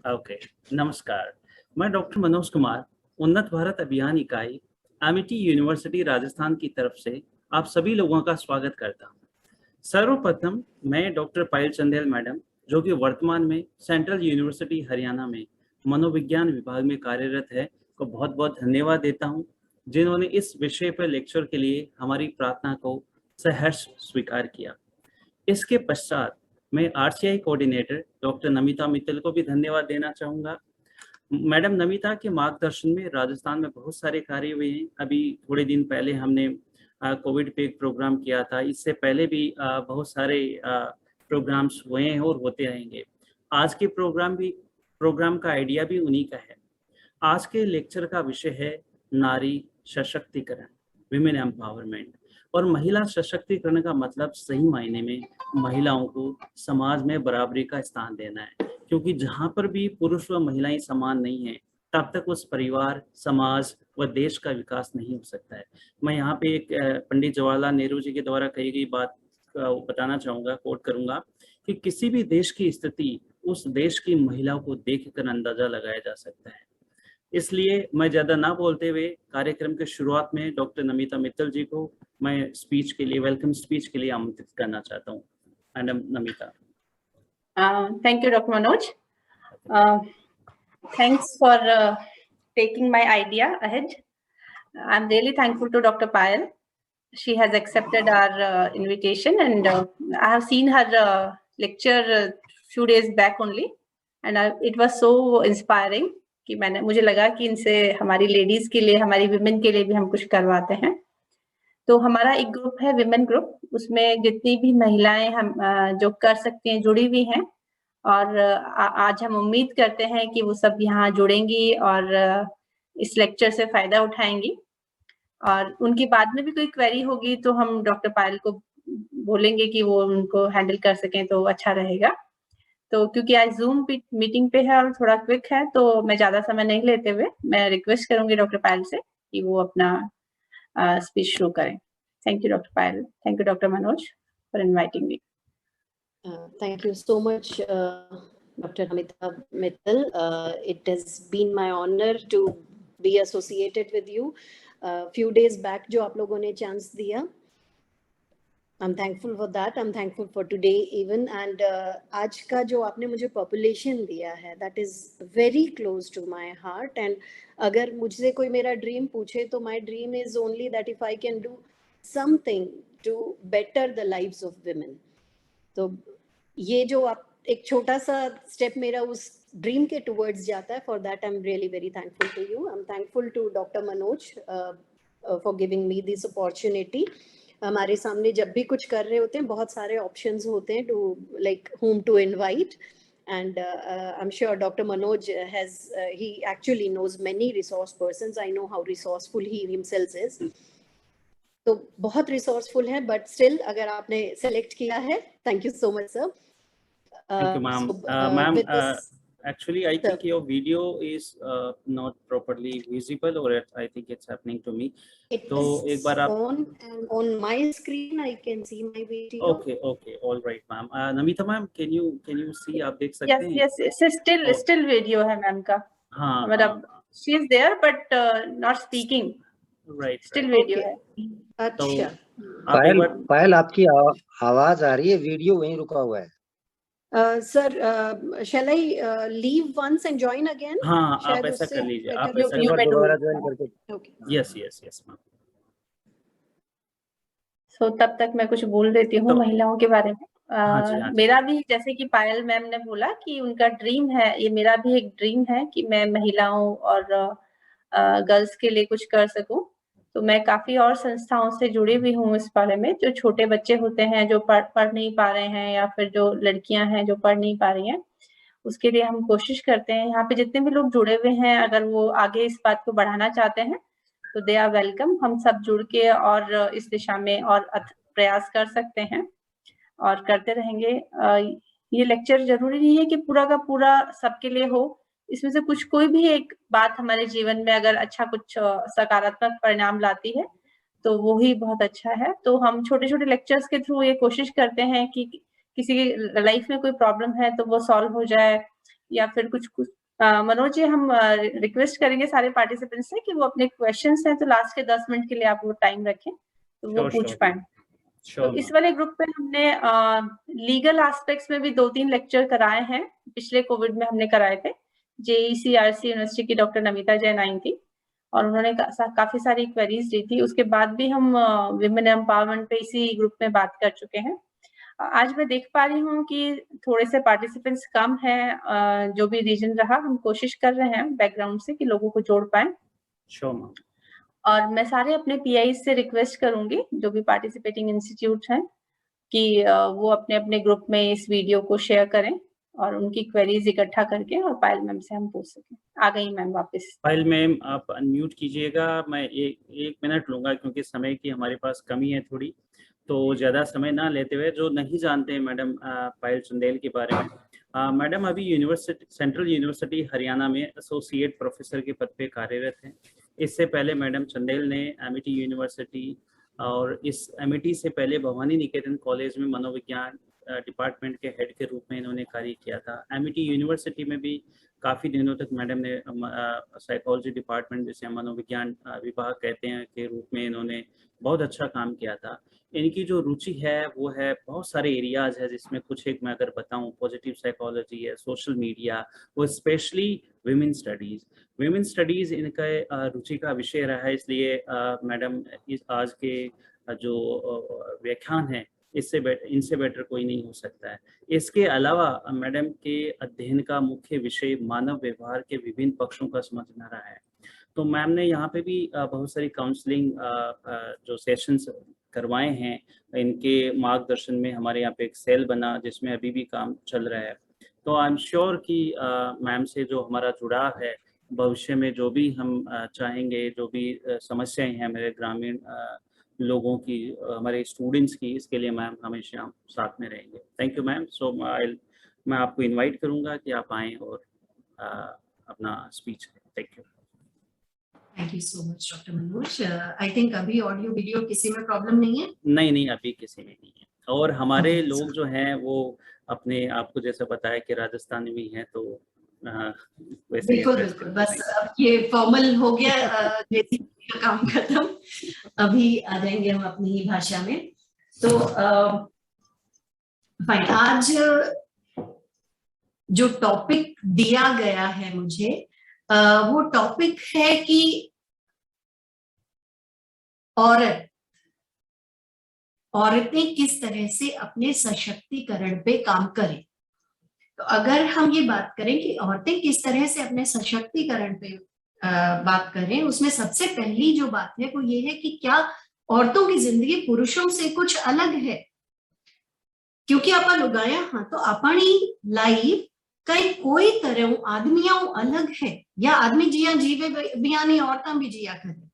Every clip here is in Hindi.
ओके, नमस्कार। मैं डॉक्टर मनोज कुमार, उन्नत भारत अभियान इकाई, एमिटी यूनिवर्सिटी राजस्थान की तरफ से आप सभी लोगों का स्वागत करता हूँ। सर्वप्रथम मैं डॉक्टर पायल चंदेल मैडम, जो कि वर्तमान में सेंट्रल यूनिवर्सिटी हरियाणा में मनोविज्ञान विभाग में कार्यरत है, को बहुत बहुत धन्यवाद देता हूँ, जिन्होंने इस विषय पर लेक्चर के लिए हमारी प्रार्थना को सहर्ष स्वीकार किया। इसके पश्चात मैं RCI coordinator doctor Namita Mittal को भी धन्यवाद देना चाहूँगा। मैडम नमिता के मार्गदर्शन में राजस्थान में बहुत सारे कार्य हुए हैं। अभी थोड़े दिन पहले हमने कोविड पे एक प्रोग्राम किया था। इससे पहले भी बहुत सारे प्रोग्राम्स हुए हैं और होते रहेंगे। आज के प्रोग्राम का आइडिया भी उन्हीं का है। आज के लेक्चर का विषय है नारी सशक्तिकरण, विमेन एम्पावरमेंट। और महिला सशक्तिकरण का मतलब सही मायने में महिलाओं को समाज में बराबरी का स्थान देना है, क्योंकि जहाँ पर भी पुरुष व महिलाएं समान नहीं है, तब तक उस परिवार, समाज व देश का विकास नहीं हो सकता है। मैं यहाँ पे एक पंडित जवाहरलाल नेहरू जी के द्वारा कही गई बात बताना चाहूँगा, कोट करूँगा कि किसी भी देश की स्थिति उस देश की महिलाओं को देखकर अंदाजा लगाया जा सकता है। इसलिए मैं ज़्यादा ना बोलते हुए कार्यक्रम के शुरुआत में डॉक्टर नमिता मित्तल जी को मैं स्पीच के लिए, वेलकम स्पीच के लिए आमंत्रित करना चाहता हूँ। Madam Namita. Thank you, Dr. Manoj. Thanks for taking my idea ahead. I'm really thankful to Dr. Payal. She has accepted our invitation, and I have seen her lecture a few days back only, and it was so inspiring कि मुझे लगा कि इनसे हमारी लेडीज के लिए, हमारी विमेन के लिए भी हम कुछ करवाते हैं। तो हमारा एक ग्रुप है, विमेन ग्रुप, उसमें जितनी भी महिलाएं हम जो कर सकती हैं जुड़ी हुई हैं, और आज हम उम्मीद करते हैं कि वो सब यहाँ जुड़ेंगी और इस लेक्चर से फायदा उठाएंगी। और उनकी बाद में भी कोई क्वेरी होगी तो हम डॉक्टर पायल को बोलेंगे कि वो उनको हैंडल कर सकें तो अच्छा रहेगा। तो क्योंकि आज जूम मीटिंग पे है और थोड़ा क्विक है, तो मैं ज्यादा समय नहीं लेते हुए मैं रिक्वेस्ट करूंगी डॉक्टर पायल से कि वो अपना स्पीच शुरू करें। Thank you doctor Payal. Thank you doctor Manoj for inviting me. Thank you so much, Dr. Namita Mittal. It has been my honor to be associated with you. Few days back, जो आप लोगों ने chance दिया, I'm thankful for that. I'm thankful for today even. And आज का जो आपने मुझे population दिया है, that is very close to my heart. And अगर मुझसे कोई मेरा dream पूछे, तो my dream is only that if I can do something to better the lives of women. तो ये जो आप एक छोटा सा स्टेप मेरा उस ड्रीम के टुवर्ड्स जाता है, for that I am really very thankful to you. I am thankful to doctor Manoj for giving me this opportunity. हमारे सामने जब भी कुछ कर रहे होते हैं बहुत सारे ऑप्शंस होते हैं to like whom to invite, and I'm sure Dr. Manoj has he actually knows many resource persons. I know how resourceful he himself is. तो बहुत रिसोर्सफुल है, बट स्टिल अगर आपने सेलेक्ट किया है, thank you so much sir. Thank you ma'am. Ma'am actually I think your video is not properly visible, or I think it's happening to me. तो एक बार आप on my screen I can see my video. Okay, all right ma'am. Namita ma'am, can you see, आप देख सकते हैं? Yes, still video है मैम का। हाँ, मतलब she is there but not speaking. Right, still video है। अच्छा, पायल आपकी आवाज आ रही है, वीडियो वहीं रुका हुआ है। Sir shall I leave once and join again? हाँ, आप ऐसा कर लीजिए, आप दोबारा ज्वाइन करके। Okay. Yes ma'am. So तब तक मैं कुछ बोल देती हूँ महिलाओं के बारे में। हाँ जी। मेरा भी, जैसे कि पायल मैम ने बोला कि उनका ड्रीम है, ये मेरा भी एक ड्रीम है कि मैं महिलाओं और गर्ल्स के लिए कुछ कर सकूं। तो मैं काफी और संस्थाओं से जुड़ी हुई हूँ इस बारे में। जो छोटे बच्चे होते हैं जो पढ़ नहीं पा रहे हैं, या फिर जो लड़कियां हैं जो पढ़ नहीं पा रही हैं, उसके लिए हम कोशिश करते हैं। यहाँ पे जितने भी लोग जुड़े हुए हैं, अगर वो आगे इस बात को बढ़ाना चाहते हैं तो दे आर वेलकम। हम सब जुड़ के और इस दिशा में और प्रयास कर सकते हैं और करते रहेंगे। ये लेक्चर जरूरी नहीं है कि पूरा का पूरा सबके लिए हो। इसमें से कुछ कोई भी एक बात हमारे जीवन में अगर अच्छा कुछ सकारात्मक परिणाम लाती है तो वो ही बहुत अच्छा है। तो हम छोटे छोटे लेक्चर्स के थ्रू ये कोशिश करते हैं कि किसी की लाइफ में कोई प्रॉब्लम है तो वो सॉल्व हो जाए, या फिर कुछ मनोज जी, हम रिक्वेस्ट करेंगे सारे पार्टिसिपेंट्स से कि वो अपने क्वेश्चंस हैं तो लास्ट के 10 मिनट के लिए आप वो टाइम रखें तो वो पूछ पाए। तो इस वाले ग्रुप में हमने लीगल एस्पेक्ट्स में भी 2-3 लेक्चर कराए हैं, पिछले कोविड में हमने कराए थे। JECRC यूनिवर्सिटी की डॉक्टर नमिता जैन आई थी और उन्होंने काफी सारी क्वेरीज दी थी। उसके बाद भी हम विमेन एम्पावरमेंट पे इसी ग्रुप में बात कर चुके हैं। आज मैं देख पा रही हूँ कि थोड़े से पार्टिसिपेंट्स कम हैं, जो भी रीजन रहा हम कोशिश कर रहे हैं बैकग्राउंड से कि लोगों को जोड़ पाए। और मैं सारे अपने PIs से रिक्वेस्ट करूंगी जो भी पार्टिसिपेटिंग इंस्टीट्यूट हैं कि वो अपने अपने ग्रुप में इस वीडियो को शेयर करें और उनकी क्वेरीज इकट्ठा करके और पायल मैम से हम पूछ सकें। आ गई मैम वापस। पायल मैम आप अनम्यूट कीजिएगा, मैं एक मिनट लूंगा क्योंकि समय की हमारे पास कमी है थोड़ी, तो ज़्यादा समय ना लेते हुए जो नहीं जानते हैं मैडम पायल चंदेल के बारे में, मैडम अभी सेंट्रल यूनिवर्सिटी हरियाणा में एसोसिएट प्रोफेसर के पद पे कार्यरत हैं। इससे पहले मैडम चंदेल ने एमिटी यूनिवर्सिटी और इस एमिटी से पहले भवानी निकेतन कॉलेज में मनोविज्ञान डिपार्टमेंट के हेड के रूप में इन्होंने कार्य किया था। एमिटी यूनिवर्सिटी में भी काफ़ी दिनों तक मैडम ने साइकोलॉजी डिपार्टमेंट, जिसे मनोविज्ञान विभाग कहते हैं, के रूप में इन्होंने बहुत अच्छा काम किया था। इनकी जो रुचि है वो है बहुत सारे एरियाज है, जिसमें कुछ एक मैं अगर बताऊं, पॉजिटिव साइकोलॉजी है, सोशल मीडिया, वो स्पेशली विमेन स्टडीज़ इनका रुचि का विषय रहा है। इसलिए मैडम इस आज के जो व्याख्यान है इनसे बेटर कोई नहीं हो सकता है। इसके अलावा मैडम के अध्ययन का मुख्य विषय मानव व्यवहार के विभिन्न पक्षों का समझना रहा है। तो मैम ने यहाँ पे भी बहुत सारी काउंसलिंग जो सेशंस करवाए हैं, इनके मार्गदर्शन में हमारे यहाँ पे एक सेल बना जिसमें अभी भी काम चल रहा है। तो आई एम श्योर कि मैम से जो हमारा जुड़ाव है, भविष्य में जो भी हम चाहेंगे, जो भी समस्याएं हैं मेरे ग्रामीण लोगों की, हमारे स्टूडेंट्स की, इसके लिए मैम हमेशा साथ में रहेंगे। Thank you ma'am. सो मैं आपको इनवाइट करूंगा कि आप आएँ और अपना स्पीच करें। Thank you. Thank you so much doctor Manoj. I think अभी ऑडियो वीडियो किसी में प्रॉब्लम नहीं है? नहीं, अभी किसी में नहीं है। और हमारे लोग जो हैं वो अपने आपको जैसा बताया कि राजस्थान में हैं, तो वैसे बिल्कुल, बस अब ये फॉर्मल हो गया, का काम खत्म। अभी आ जाएंगे हम अपनी ही भाषा में। तो फाइन, आज जो टॉपिक दिया गया है मुझे, वो टॉपिक है कि औरतें किस तरह से अपने सशक्तिकरण पे काम करें। तो अगर हम ये बात करें कि औरतें किस तरह से अपने सशक्तिकरण पे बात करें, उसमें सबसे पहली जो बात है वो ये है कि क्या औरतों की जिंदगी पुरुषों से कुछ अलग है? क्योंकि आपा लुगाया हाँ तो अपनी लाइफ कई कोई तरह आदमियों अलग है, या आदमी जिया जीवे बिया नहीं औरतां भी जिया करे।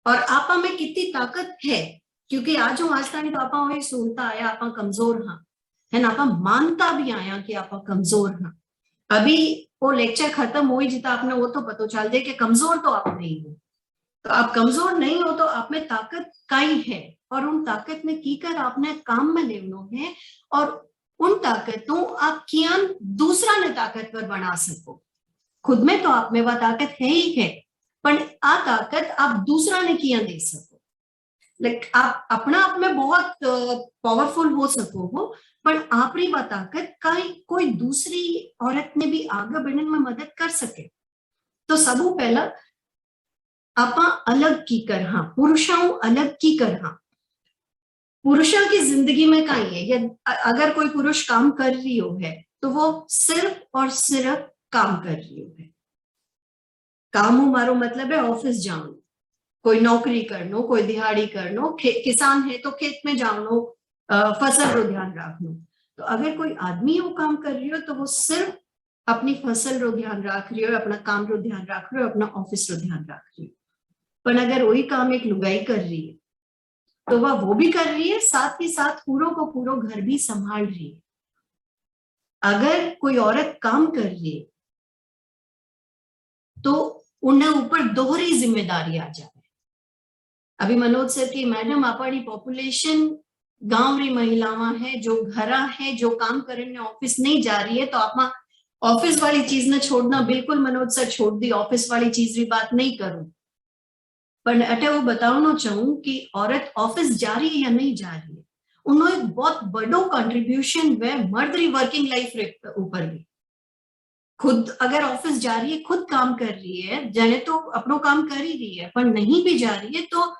और आपा में कितनी ताकत है, क्योंकि आज हूँ आज तानी तो आपा वही सुनता आया आपा कमजोर हाँ, है ना, आपा मानता भी आया कि आपा कमजोर हाँ। अभी वो लेक्चर खत्म हुई जितना आपने वो तो पता चल दे कि कमजोर तो आप नहीं हो। तो आप कमजोर नहीं हो तो आप में ताकत कई है, और उन ताकत में की कर आपने काम में लेवनो है, और उन ताकतों आप किया दूसरा ने ताकतवर बना सको। खुद में तो आप में वह ताकत है ही है, पर आ ताकत आप दूसरा ने किया दे सको। लाइक आप अपना आप में बहुत पावरफुल हो सको हो, पर आपरी वह ताकत कोई दूसरी औरत ने भी आगे बढ़ने में मदद कर सके। तो सबू पहला आपा अलग की कर हाँ, पुरुषों अलग की कर हाँ। पुरुषों की जिंदगी में कहीं है, या अगर कोई पुरुष काम कर रही हो है तो वो सिर्फ और सिर्फ काम कर रही हो है। काम मारो मतलब है ऑफिस जानो, कोई नौकरी करनो, कोई दिहाड़ी करनो, किसान है तो खेत में जानो, फसल रो ध्यान रखनो। तो अगर कोई आदमी वो काम कर रही हो तो वो सिर्फ अपनी फसल रो ध्यान रख रही हो, अपना काम रो ध्यान रख रही हो, अपना ऑफिस रो ध्यान रख रही हो। पर अगर वही काम एक लुगाई कर रही है तो वह वो भी कर रही है, साथ ही साथ पूरों को पूरो घर भी संभाल रही है। अगर कोई औरत काम कर रही है तो उन्हें ऊपर दोहरी जिम्मेदारी आ जाए। अभी मनोज सर की मैडम अपनी पॉपुलेशन गांव री महिलावां है जो घरा है जो काम करने ऑफिस नहीं जा रही है, तो आप ऑफिस वाली चीज ने छोड़ना बिल्कुल मनोज सर छोड़ दी, ऑफिस वाली चीज की बात नहीं करूं, पर अटे वो बताना चाहूं कि औरत ऑफिस जा रही है या नहीं जा रही है, उन्होंने एक बहुत बड़ो कंट्रीब्यूशन वे मर्द री वर्किंग लाइफ ऊपर भी। खुद अगर ऑफिस जा रही है, खुद काम कर रही है, जाने तो अपनो काम कर ही रही है, पर नहीं भी जा रही है तो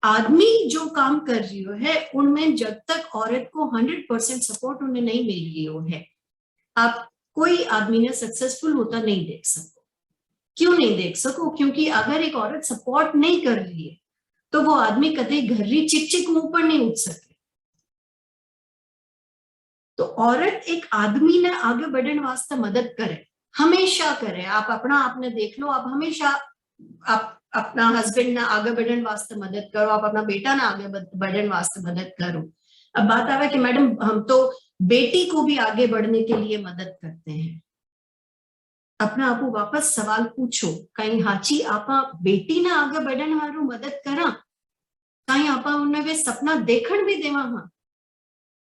आदमी जो काम कर रही है उनमें जब तक औरत को 100% सपोर्ट उन्हें नहीं मिल रही है, आप कोई आदमी ने सक्सेसफुल होता नहीं देख सको। क्यों नहीं देख सको? क्योंकि अगर एक औरत सपोर्ट नहीं कर रही है तो वो आदमी कभी घरी चिक चिक ऊपर नहीं उठ सके। तो औरत एक आदमी ने आगे बढ़ने वास्ते मदद करे, हमेशा करे। आप अपना आपने देख लो, आप हमेशा आप अपना हस्बैंड ने आगे बढ़ने वास्ते मदद करो, आप अपना बेटा ने आगे बढ़ने वास्ते मदद करो। अब बात आवे कि मैडम हम तो बेटी को भी आगे बढ़ने के लिए मदद करते हैं। अपना आपको वापस सवाल पूछो, कहीं हाची आपा बेटी ने आगे बढ़ने वालों मदद करा, कहीं आपा उन्हें वे सपना देखण भी देवा, हाँ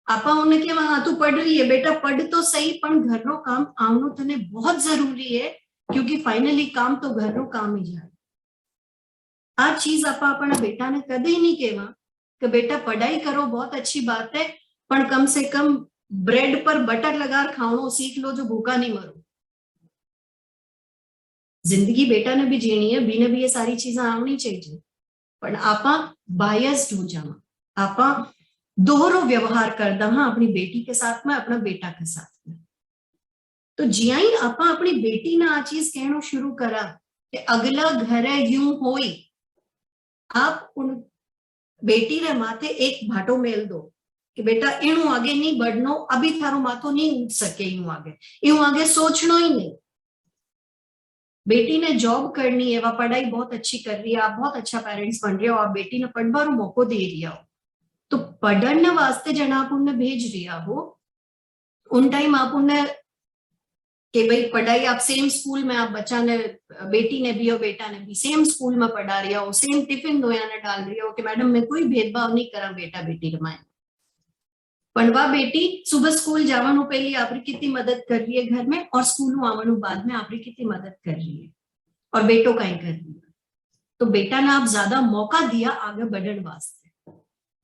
आपा उन्हें के हाँ तू पढ़ रही है बेटा, पढ़ तो सही, पर घर रो काम आवनो तने बहुत जरूरी है, क्योंकि फाइनली काम तो घर रो काम ही जाए। आ चीज आपा अपना बेटा ने कदे नहीं कहवा कि बेटा पढ़ाई करो बहुत अच्छी बात है, पर कम से कम ब्रेड पर बटर लगा खाओ सीख लो जो भूखा नहीं मरो। जिंदगी बेटा ने भी जीनी है, बी ने भी ये सारी चीजें आवनी चाहिए, पर आपा बायस्ड हो जावा, आपा दोहरो व्यवहार कर दा हाँ अपनी बेटी के साथ में, अपना बेटा के साथ में। तो जिया ही आपा अपनी बेटी ने आ चीज कहना शुरू करा कि अगला घरे यूं होई, आप उन बेटी रे माथे एक भाटो मेल दो कि बेटा इणु आगे नहीं बढ़नो, अभी थारो माथो नहीं उठ सके, यूं आगे सोचनो ही नहीं। बेटी ने जॉब करनी है, वह पढ़ाई बहुत अच्छी कर रही है, आप बहुत अच्छा पेरेंट्स बन रहे हो, आप बेटी ने पढ़वारो मौको दे रिया हो, तो पढ़ने वास्ते जन आप उन्हें भेज रिया हो, उन टाइम आप उन्हें कि भाई पढ़ाई आप सेम स्कूल में, आप बच्चा ने बेटी ने भी और बेटा ने भी सेम स्कूल में पढ़ा रिया हो, सेम टिफिन दोया ने डाल रही हो कि मैडम मैं कोई भेदभाव नहीं करा बेटा बेटी रमाए, पढ़वा बेटी सुबह स्कूल जावानू पहली आपरी कितनी मदद कर रही है घर में, और स्कूल आवानू बाद में आपरी कितनी मदद कर रही है, और बेटो कहीं कर रही है। तो बेटा ने आप ज्यादा मौका दिया आगे बढ़ने वास्ते,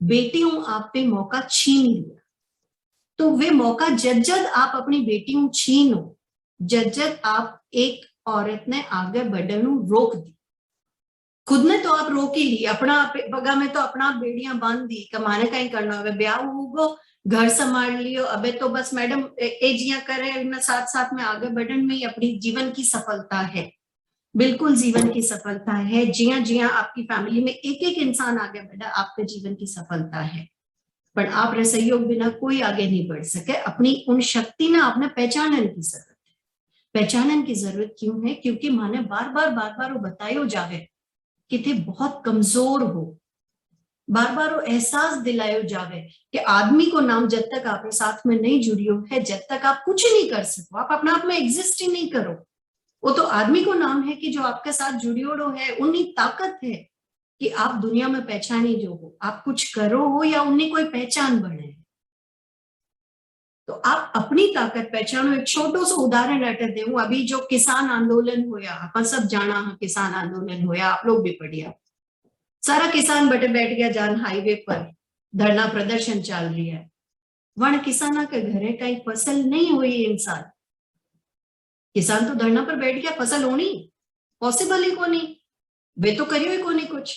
बेटियों आप पे मौका छीन लिया, तो वे मौका जब जब आप अपनी बेटियों छीनो, जब जब आप एक औरत ने आगे बढ़ने रोक दी, खुद ने तो आप रोक ही ली, अपना बगा में तो अपना बेड़ियां बांध दी, कमाने कहीं करना हो, ब्याह होगो, घर संभाल लियो, अबे तो बस मैडम एजिया करे, साथ साथ में आगे बढ़ने में ही अपनी जीवन की सफलता है, बिल्कुल जीवन की सफलता है। जिया जिया आपकी फैमिली में एक एक इंसान आगे बढ़ा, आपके जीवन की सफलता है, पर आप रे सहयोग बिना कोई आगे नहीं बढ़ सके। अपनी उन शक्ति ने आपने पहचानने की जरूरत है। पहचानने की जरूरत क्यों है? क्योंकि माने बार बार वो बतायो जावे कि थे बहुत कमजोर हो, बार बार वो एहसास दिलायो जावे कि आदमी को नाम जब तक आपके साथ में नहीं जुड़ियो है, जब तक आप कुछ नहीं कर सको, आप अपने आप में एग्जिस्ट ही नहीं करो। वो तो आदमी को नाम है कि जो आपके साथ जुड़ियोड़ो है, उन्हीं ताकत है कि आप दुनिया में पहचानी जो हो, आप कुछ करो हो या उन्हें कोई पहचान बने। तो आप अपनी ताकत पहचानो। एक छोटो सो उदाहरण अटे देऊं, अभी जो किसान आंदोलन होया, आप सब जाना किसान आंदोलन होया, आप लोग भी पढ़िया, सारा किसान बटे बैठ गया जान हाईवे पर, धरना प्रदर्शन चल रही है, वण किसाना के घरे कहीं फसल नहीं हुई इंसान, किसान तो धरना पर बैठ गया, फसल होनी पॉसिबल ही को नहीं, वे तो करियो ही को नहीं कुछ।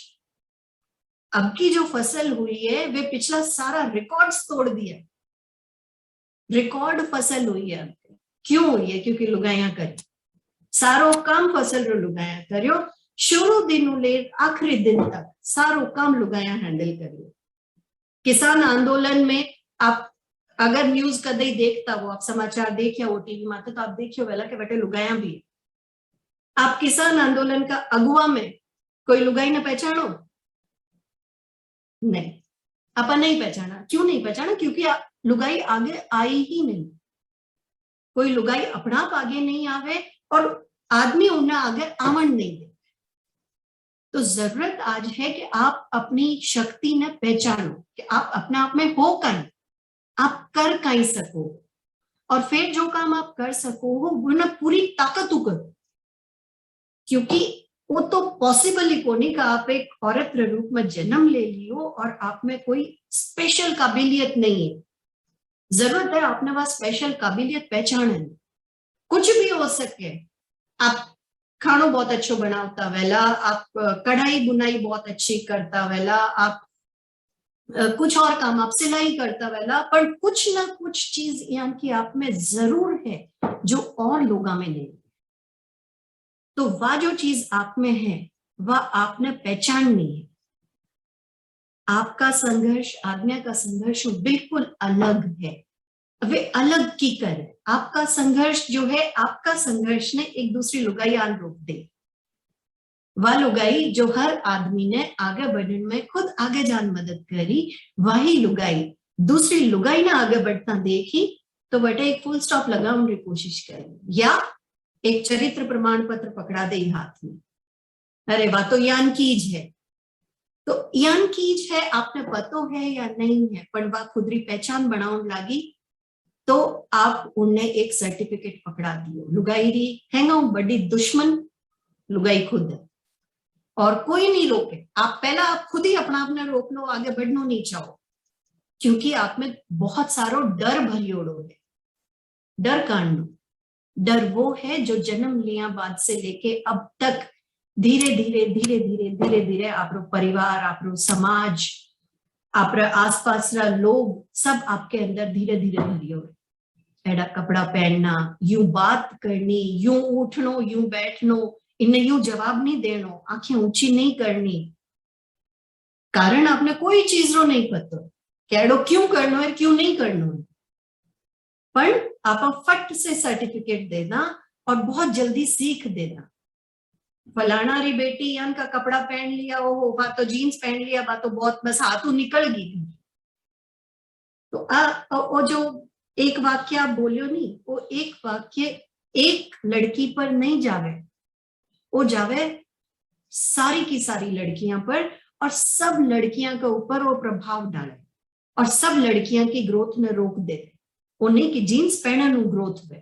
अब की जो फसल हुई है वे पिछला सारा रिकॉर्ड्स तोड़ दिया, रिकॉर्ड फसल हुई है। क्यों हुई है? क्योंकि लुगाया करी, सारो काम फसल रो लुगाया करियो, शुरू दिन ले आखिरी दिन तक सारो काम लुगाया हैंडल करियो। किसान आंदोलन में आप अगर न्यूज कदे देखता हो, आप समाचार देखिया हो टीवी में, तो आप देखियो वेला के बेटे लुगाया भी। आप किसान आंदोलन का अगुआ में कोई लुगाई ने पहचानो? नहीं, आपा नहीं पहचाना। क्यों नहीं पहचाना? क्योंकि लुगाई आगे आई ही नहीं, कोई लुगाई अपना आप आगे नहीं आवे और आदमी उन्हें आगे आवन नहीं दे। तो जरूरत आज है कि आप अपनी शक्ति ने पहचानो कि आप अपने आप में हो कहीं, आप कर कहीं सको, और फिर जो काम आप कर सको वो ना पूरी ताकत करो, क्योंकि वो तो पॉसिबल ही को नहीं कि आप एक औरत के रूप में जन्म ले लियो और आप में कोई स्पेशल काबिलियत नहीं है। जरूरत है आपने वह स्पेशल काबिलियत पहचाने, कुछ भी हो सके। आप खानो बहुत अच्छो बनावता वेला, आप कढ़ाई बुनाई बहुत अच्छी करता वेला, आप कुछ और काम, आप सिलाई करता वेला, पर कुछ ना कुछ चीज यानी कि आप में जरूर है जो और लोगों में नहीं। तो वह जो चीज आप में है वह आपने पहचाननी है। आपका संघर्ष, आज्ञा का संघर्ष बिल्कुल अलग है, वे अलग की कर। आपका संघर्ष जो है, आपका संघर्ष ने एक दूसरी लुगाई आन रोक दे, वह लुगाई जो हर आदमी ने आगे बढ़ने में खुद आगे जान मदद करी, वही लुगाई दूसरी लुगाई ने आगे बढ़ता देखी तो बटे एक फुल स्टॉप लगाने की कोशिश करी, या एक चरित्र प्रमाण पत्र पकड़ा दे हाथ में, अरे वाह तो यान कीज है। तो यान कीज है, आपने पतो है या नहीं है, पर वह खुदरी पहचान बनाने लगी तो आप उन्हें एक सर्टिफिकेट पकड़ा दियो। लुगाई री हैंगा बड़ी दुश्मन लुगाई खुद है, और कोई नहीं रोके। आप पहला आप खुद ही अपना आपने रोक लो, आगे बढ़ना नहीं चाहो, क्योंकि आप में बहुत सारो डर भरियोड़ो है। डर कांडो, डर वो है जो जन्म लिया बाद से लेके अब तक धीरे धीरे धीरे धीरे धीरे धीरे आपरो परिवार, आपरो समाज, आपरे आसपास लोग सब आपके अंदर धीरे धीरे भरियो है। एड़ा कपड़ा पहनना, यूं बात करनी, यूं उठनो, यूं बैठनो, इन्हें यूं जवाब नहीं देनो, आंखें ऊंची नहीं करनी, कारण आपने कोई चीज रो नहीं पतो कि एड़ो क्यों करनो है, क्यों नहीं करनो है। पर आप फट से सर्टिफिकेट देना और बहुत जल्दी सीख देना। फलाना री बेटी यान का कपड़ा पहन लिया, वो बात तो जीन्स पहन लिया, बात तो बहुत बस हाथों निकल गई। तो वो जो एक वाक्य आप बोलियो नहीं, वो एक वाक्य एक लड़की पर नहीं जावे, वो जावे सारी की सारी लड़कियां पर, और सब लड़कियां के ऊपर वो प्रभाव डाले और सब लड़कियां की ग्रोथ में रोक दे। वो नहीं कि जीन्स पहनना ग्रोथ में,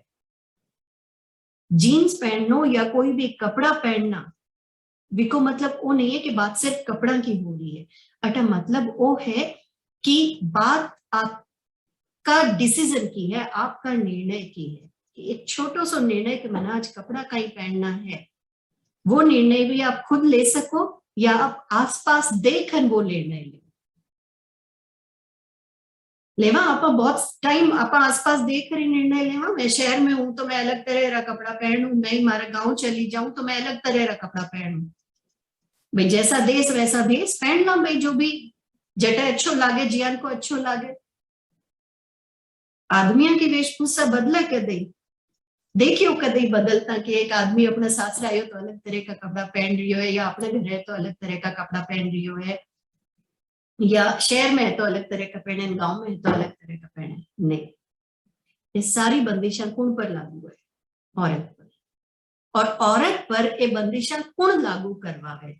जीन्स पहननो या कोई भी कपड़ा पहनना विको मतलब वो नहीं है कि बात सिर्फ कपड़ा की हो रही है। अटा मतलब वो है कि बात आपका डिसीजन की है, आपका निर्णय की है। कि एक छोटो सो निर्णय कि मैंने आज कपड़ा का ही पहनना है, वो निर्णय भी आप खुद ले सको या आप आसपास देखकर वो निर्णय ले लेवा। आप बहुत टाइम आप आसपास देख कर निर्णय लेवा। मैं शहर में हूं तो मैं अलग तरह का कपड़ा पहनूं, मैं हमारे गांव चली जाऊं तो मैं अलग तरह का कपड़ा पहनूं। भाई जैसा देश वैसा भेष पहनना, भाई जो भी जटा अच्छो लागे, जियान को अच्छो लागे। आदमियों की वेशभूषा बदले कदे देखियो, कदे बदलता कि एक आदमी अपने सासरा आयो तो अलग तरह का कपड़ा पहन रही है, या अपने घर है तो अलग तरह का कपड़ा पहन रही है, या शहर में है तो अलग तरह का पहने, गांव में है तो अलग तरह का पहने। नहीं, ये सारी बंदिशां कौन पर लागू है? औरत पर। और औरत पर ये बंदिशां कौन लागू करवावे?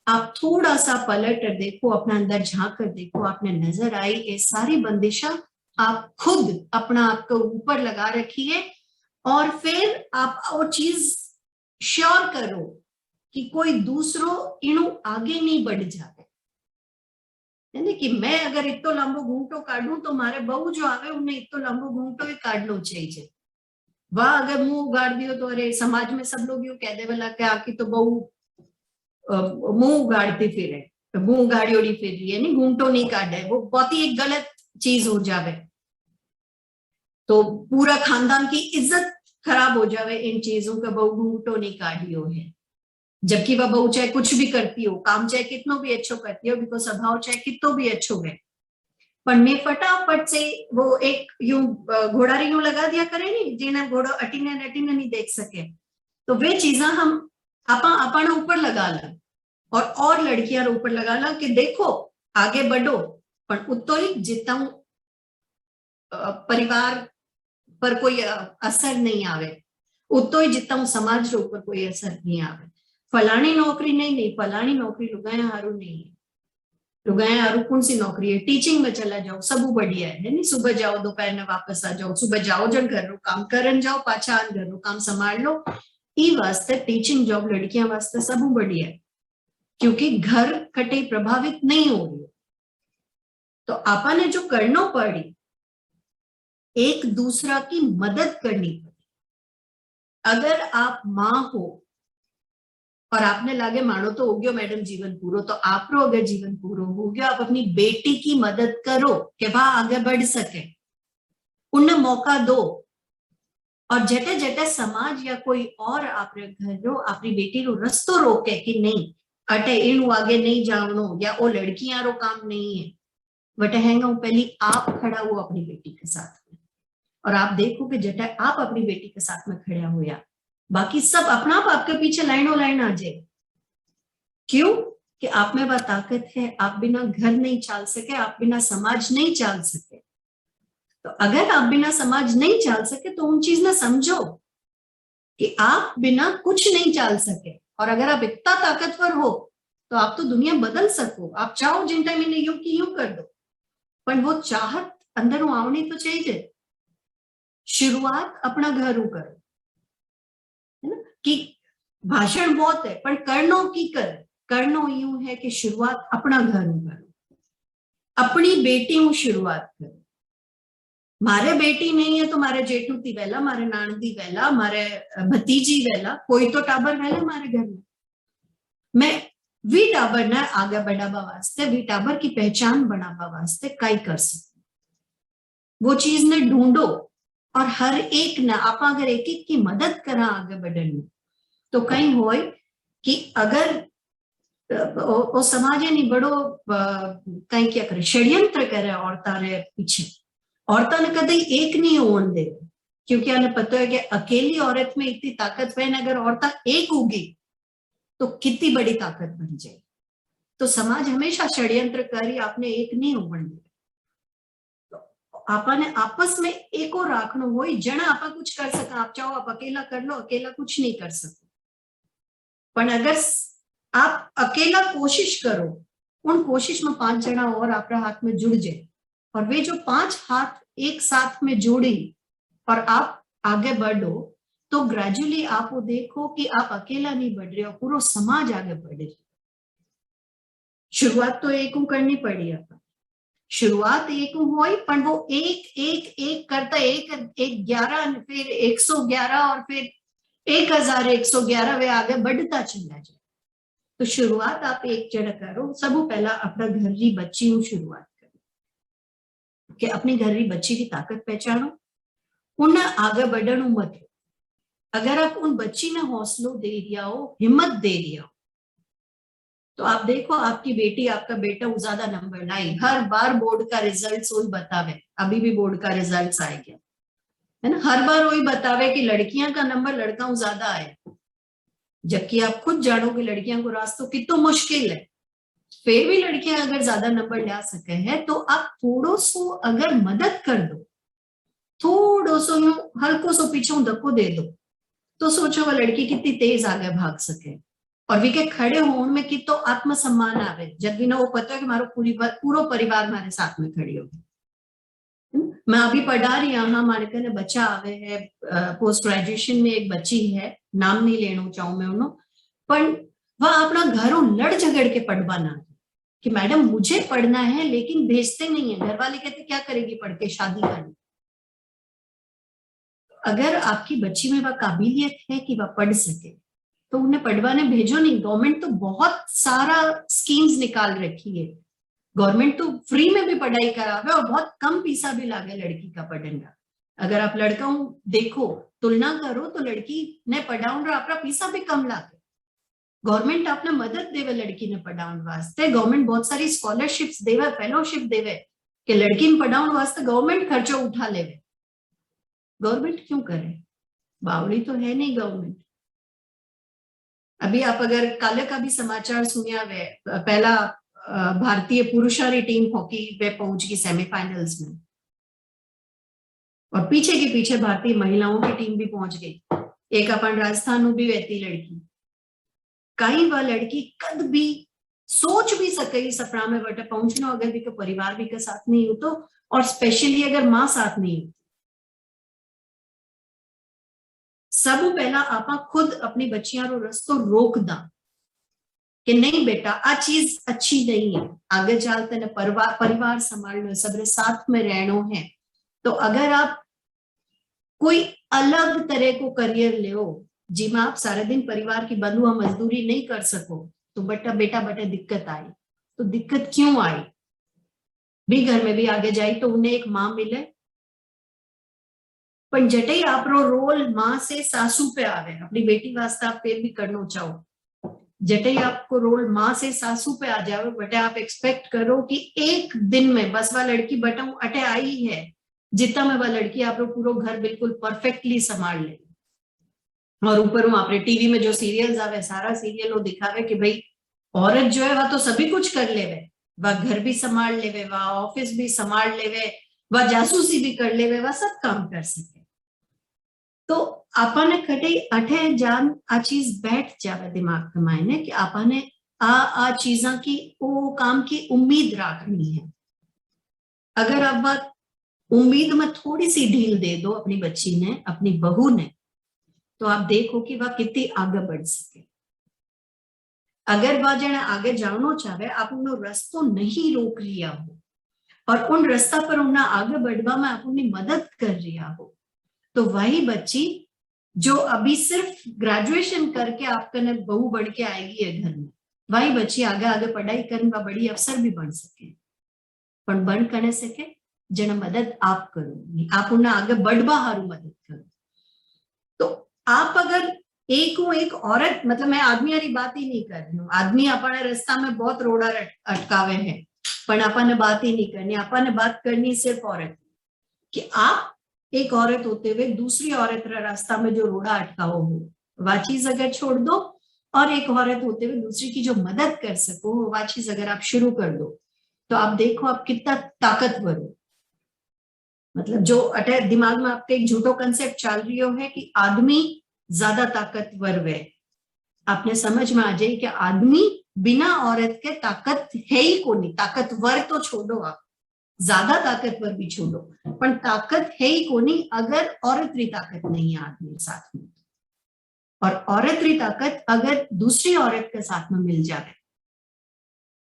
आप थोड़ा सा पलट कर देखो, अपना अंदर झांक कर देखो, आपने नजर आई ये सारी बंदिशां आप खुद अपना आपको ऊपर लगा रखी है। और फिर आप वो चीज श्योर करो कि कोई दूसरो इनु आगे नहीं बढ़ जाए। यानी कि मैं अगर इतो लंबो घूंटो काढूं तो मारे बहू जो आवे उन्हें इतो लंबो घूंटो ही काढनो चाहिए। वह अगर मुंह उगाड़ दियो तो अरे समाज में सब लोग यूं कह दे वाला कि आपकी तो बहू मुंह उगाड़ती फिरे, तो मुंह उगाड़ी ओड़ी फिर रही है, नहीं घूंटो नहीं काटे, वो बहुत ही एक गलत चीज हो जावे। तो पूरा खानदान की इज्जत खराब हो जावे इन चीजों का, बहू घूंटो नहीं काढ़ियो है। जबकि वह बहू चाहे कुछ भी करती हो, काम चाहे कितनो भी अच्छो करती हो, बिकॉज स्वभाव चाहे कितो भी अच्छो है, पर मैं फटाफट से वो एक यूं घोड़ा यूं लगा दिया करे नहीं, जिन्हें घोड़ो अटीने अटीने नहीं देख सके, तो वे चीजा हम अपना ऊपर लगा ला और लड़कियां ऊपर लगा ला कि देखो आगे बढ़ो, पर उतो ही जितना परिवार पर कोई असर नहीं आवे, उतो ही जितना समाज रे ऊपर कोई असर नहीं आवे। फलानी नौकरी नहीं, फलानी नौकरी लुगाया हारू नहीं है, लुगाया हारू कौन सी नौकरी है, टीचिंग में चला जाओ, सब बढ़िया है नहीं, सुबह जाओ दोपहर में वापस आ जाओ, सुबह जाओ जन घर रो काम करन जाओ, पाछा आन घर रो काम संभाल लो। ई वास्ते टीचिंग जॉब लड़कियां वास्ते सब बढ़िया है, क्योंकि घर कटे प्रभावित नहीं हो रही। तो आपा ने जो करना पड़ी, एक दूसरा की मदद करनी पड़ी। अगर आप मां हो और आपने लागे मानो तो हो गयो मैडम जीवन पूरो, तो आप रो अगर जीवन पूरो हो गया, आप अपनी बेटी की मदद करो कि वह आगे बढ़ सके, उन्हें मौका दो। और जटे जटे समाज या कोई और आपने घर रो अपनी बेटी रो रस्तो रोके कि नहीं अटे इन आगे नहीं जावनो, या वो लड़कियां रो काम नहीं है, बट हैंगा पहली आप खड़ा हुआ अपनी बेटी के साथ में, और आप देखो कि जटे आप अपनी बेटी के साथ में खड़ा हुआ, बाकी सब अपना आप आपके पीछे लाइनों लाइन आ जाए। क्यों? कि आप में वह ताकत है, आप बिना घर नहीं चाल सके, आप बिना समाज नहीं चाल सके। तो अगर आप बिना समाज नहीं चाल सके तो उन चीज में समझो कि आप बिना कुछ नहीं चाल सके, और अगर आप इतना ताकतवर हो तो आप तो दुनिया बदल सको। आप चाहो जिन टाइम इन्हें यूं की यूं कर दो, पर वो चाहत अंदर आवनी तो चाहिए। शुरुआत अपना घर करो, है ना, कि भाषण बहुत है पर करनो की करनो यूं है कि शुरुआत अपना घर करो, अपनी बेटी शुरुआत करो। मारे बेटी नहीं है तो मारे जेठू थी वेला, मारे नानदी वेला, मारे भतीजी वेला, कोई तो टाबर वेला मारे घर में। मैं वी टाबर ने आगे बढ़ावा वास्ते, वी टाबर की पहचान बनावा वास्ते कई कर सकते, वो चीज ने ढूंढो। और हर एक ने आप अगर एक एक की मदद करा आगे बढ़ने में, तो कहीं हो कि अगर वो समाज नहीं बड़ो कहीं क्या करे, षड्यंत्र करे औरता रे पीछे, औरता ने कभी एक नहीं होने दे, क्योंकि उन्हें पता है कि अकेली औरत में इतनी ताकत है, अगर औरता एक होगी तो कितनी बड़ी ताकत बन जाए। तो समाज हमेशा षड्यंत्र करी आपने एक नहीं होने दे, तो आपने आपस में एक और राखनो हो, जना आपा कुछ कर सका। आप चाहो आप अकेला कर लो, अकेला कुछ नहीं कर सको, पर अगर आप अकेला कोशिश करो, उन कोशिश में 5 जना और आपके हाथ में जुड़ जाए, और वे जो 5 हाथ एक साथ में जोड़ी और आप आगे बढ़ो, तो ग्रेजुअली आप वो देखो कि आप अकेला नहीं बढ़ रहे हो, पूरा समाज आगे बढ़ रहे। शुरुआत तो एक करनी पड़ी आप, शुरुआत एक हुई, पर वो एक एक एक करता एक 11, फिर 111 और फिर 1111 वे आगे बढ़ता चला जाए। तो शुरुआत आप एक जगह करो, सब पहला अपना घर की बच्ची शुरुआत करो, कि अपनी घर की बच्ची की ताकत पहचानो, उन्हें आगे बढ़ने मत। अगर आप उन बच्ची ने हौसलों दे दिया हो, हिम्मत दे दिया हो, तो आप देखो आपकी बेटी आपका बेटा ज्यादा नंबर लाई, हर बार बोर्ड का रिजल्ट वही बतावे, अभी भी बोर्ड का रिजल्ट आए गया है ना, हर बार वही बतावे कि लड़कियां का नंबर लड़का ज्यादा आए, जबकि आप खुद जानो कि लड़कियां को रास्तों कितना मुश्किल है। फिर भी लड़कियां अगर ज्यादा नंबर ला सके हैं, तो आप थोड़ो सो अगर मदद कर दो, थोड़ो सो हल्को सो पीछे धक्को दे दो, तो सोचो वह लड़की कितनी तेज आगे भाग सके, और वी के खड़े होने में कितो आत्मसम्मान आवे, जब भी ना वो पता है कि मारो पूरा परिवार मेरे साथ में खड़ी होगी। मैं अभी पढ़ा रही यहाँ, हमारे कने बच्चा आवे है, पोस्ट ग्रेजुएशन में एक बच्ची है, नाम नहीं लेना चाहूं मैं उन्होंने, पर वह अपना घरों लड़ झगड़ के पढ़वा ना कि मैडम मुझे पढ़ना है, लेकिन भेजते नहीं है, घर वाले कहते क्या करेगी पढ़ के, शादी करनी। अगर आपकी बच्ची में वह काबिलियत है कि वह पढ़ सके, तो उन्हें पढ़वाने भेजो नहीं। गवर्नमेंट तो बहुत सारा स्कीम्स निकाल रखी है, गवर्नमेंट तो फ्री में भी पढ़ाई करावे और बहुत कम पैसा भी लागे लड़की का पढ़ने का। अगर आप लड़का देखो तुलना करो, तो लड़की ने पढ़ाऊं अपना पैसा भी कम लागे, गवर्नमेंट आपने मदद देवे लड़की ने पढ़ाने वास्ते, गवर्नमेंट बहुत सारी स्कॉलरशिप्स देवे, फेलोशिप देवे कि लड़की ने पढ़ाने वास्ते गवर्नमेंट खर्चो उठा लेवे। गवर्नमेंट क्यों करे, बावड़ी तो है नहीं गवर्नमेंट। अभी आप अगर काले का भी समाचार सुनिया वे, पहला भारतीय पुरुषारी टीम हॉकी पे पहुंच गई सेमीफाइनल्स में, और पीछे के पीछे भारतीय महिलाओं की टीम भी पहुंच गई, एक अपन राजस्थान भी वहती लड़की। कई वा लड़की कद भी सोच भी सके सपना में वटे पहुंचनो अगर भी के परिवार भी के साथ नहीं हो तो, और स्पेशली अगर मां साथ नहीं हो। सब पहला आपा खुद अपनी बच्चियां रो रस्तो रोक दा कि नहीं बेटा आ चीज अच्छी नहीं है, आगे चल तेने परिवार संभालना है, सबरे साथ में रहना है। तो अगर आप कोई अलग तरह को करियर ले जिसमें आप सारा दिन परिवार की बंधुआ मजदूरी नहीं कर सको तो बेटा दिक्कत आई। तो दिक्कत क्यों आई, भी घर में भी आगे जाई तो उन्हें एक मां मिले, पर जटे ही आप रोल मां से सासू पे आवे, अपनी बेटी वास्ते आप फिर भी करना चाहो, जटे ही आपको रोल मां से सासू पे आ जावे, बटे आप एक्सपेक्ट करो कि एक दिन में बस वह लड़की बटा अटे आई है जितना में वह लड़की आप पूरा घर बिल्कुल परफेक्टली संभाल ले। और ऊपर हूँ आपने टीवी में जो सीरियल्स आवे सारा सीरियल वो दिखावे कि भाई औरत जो है वह तो सभी कुछ कर लेवे, वह घर भी संभाल लेवे, वह ऑफिस भी संभाल लेवे, वह जासूसी भी कर लेवे, वह सब काम कर सके। तो आपने कटे अठे जान आ चीज बैठ जावे दिमाग में मायने कि आपने आ चीजा की वो काम की उम्मीद रखनी है। अगर आप बात उम्मीद में थोड़ी सी ढील दे दो अपनी बच्ची ने, अपनी बहू ने, तो आप देखो कि वह कितनी आगे बढ़ सके। अगर वह जने आगे जानो चाहे, आप उन्हें रस्तो नहीं रोक रिया हो और उन रास्ता पर उन्हें आगे बढ़वा में आप उन्हें मदद कर रिया हो, तो वही बच्ची जो अभी सिर्फ ग्रेजुएशन करके आपके बहू बढ़ के आएगी है घर में, वही बच्ची आगे आगे पढ़ाई करने व बड़ी अफसर भी बन सके। पर बन करने सके जने मदद आप करो, आप उन्हें आगे बढ़वा हारू मदद करो। तो आप अगर एक औरत, मतलब मैं आदमी वाली बात ही नहीं कर रही हूँ, आदमी अपने रास्ता में बहुत रोड़ा अटकावे हैं, पर आपने बात ही नहीं करनी, आपने बात करनी सिर्फ औरत कि आप एक औरत होते हुए दूसरी औरत रास्ता में जो रोड़ा अटकाओ हो वह चीज अगर छोड़ दो, और एक औरत होते हुए दूसरी की जो मदद कर सको वह चीज अगर आप शुरू कर दो, तो आप देखो आप कितना ताकतवर हो। मतलब जो अटे दिमाग में आपके एक झूठो कंसेप्ट चल रही हो है कि आदमी ज्यादा ताकतवर वे, आपने समझ में आ जाए कि आदमी बिना औरत के ताकत है ही को नहीं। ताकतवर तो छोड़ो, आप ज्यादा ताकतवर भी छोड़ो, पर ताकत है ही को नहीं अगर औरत री ताकत नहीं है आदमी साथ में। और औरत री ताकत अगर दूसरी औरत के साथ में मिल जाए